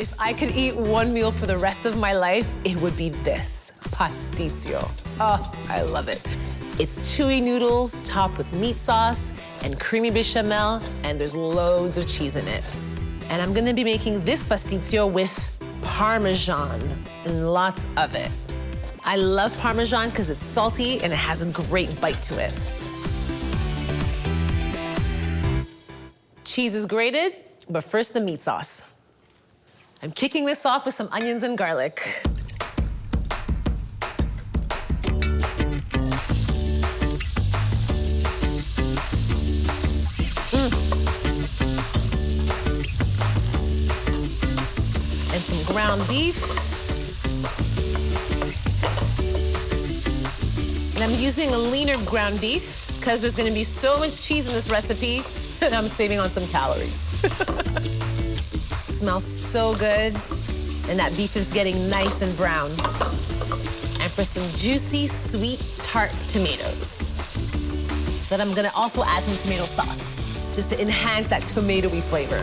If I could eat one meal for the rest of my life, it would be this, pastitsio. Oh, I love it. It's chewy noodles topped with meat sauce and creamy bechamel, and there's loads of cheese in it. And I'm gonna be making this pastitsio with Parmesan, and lots of it. I love Parmesan because it's salty and it has a great bite to it. Cheese is grated, but first the meat sauce. I'm kicking this off with some onions and garlic. And some ground beef. And I'm using a leaner ground beef because there's gonna be so much cheese in this recipe that I'm saving on some calories. Smells so good, and that beef is getting nice and brown. And for some juicy, sweet, tart tomatoes. Then I'm gonna also add some tomato sauce, just to enhance that tomatoey flavor.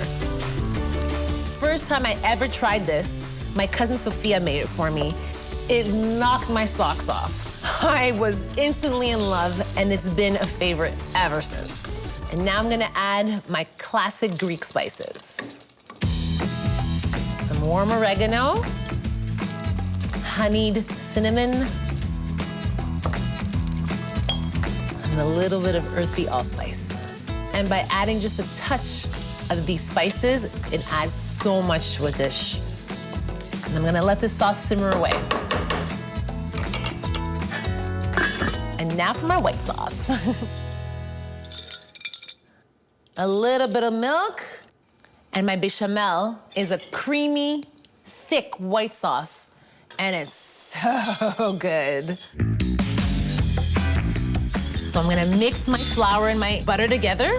First time I ever tried this, my cousin Sophia made it for me. It knocked my socks off. I was instantly in love, and it's been a favorite ever since. And now I'm gonna add my classic Greek spices. Some warm oregano, honeyed cinnamon, and a little bit of earthy allspice. And by adding just a touch of these spices, it adds so much to a dish. And I'm gonna let this sauce simmer away. And now for my white sauce. A little bit of milk, and my bechamel is a creamy, thick white sauce, and it's so good. So I'm gonna mix my flour and my butter together.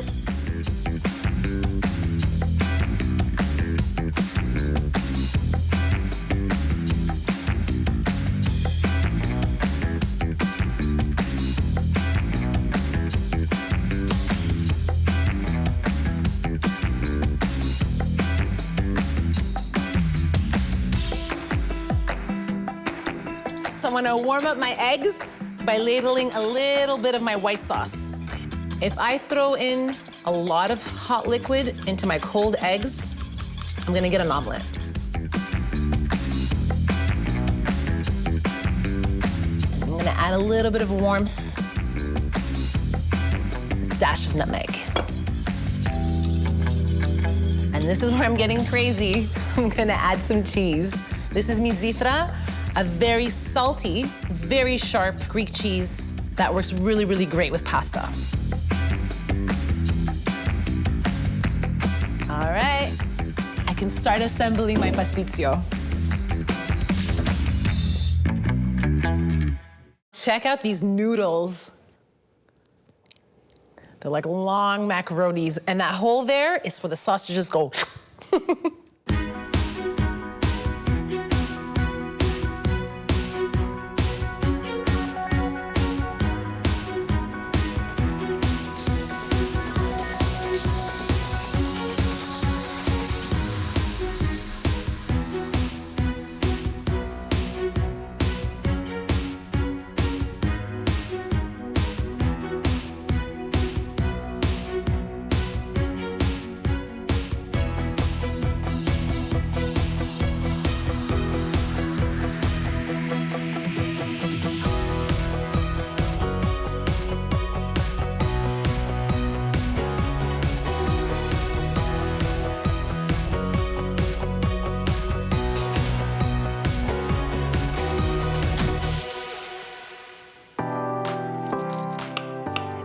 So I'm gonna warm up my eggs by ladling a little bit of my white sauce. If I throw in a lot of hot liquid into my cold eggs, I'm gonna get an omelet. I'm gonna add a little bit of warmth, a dash of nutmeg. And this is where I'm getting crazy. I'm gonna add some cheese. This is Mizithra, a very salty, very sharp Greek cheese that works really, really great with pasta. All right, I can start assembling my pastitsio. Check out these noodles. They're like long macaronis, and that hole there is for the sauce to just go.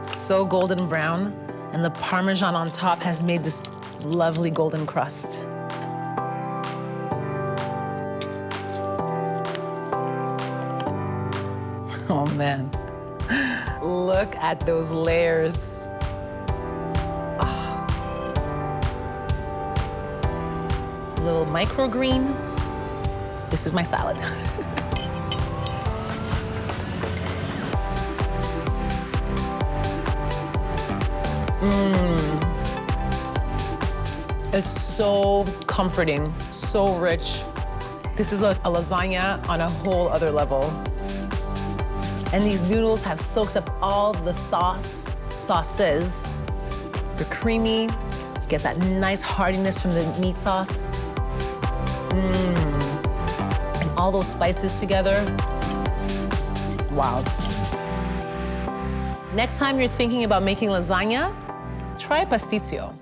So golden brown, and the Parmesan on top has made this lovely golden crust. Oh man, look at those layers. Oh. A little microgreen. This is my salad. It's so comforting, so rich. This is a lasagna on a whole other level. And these noodles have soaked up all the sauces. They're creamy. You get that nice heartiness from the meat sauce. And all those spices together. Wow. Next time you're thinking about making lasagna, try Pastitsio.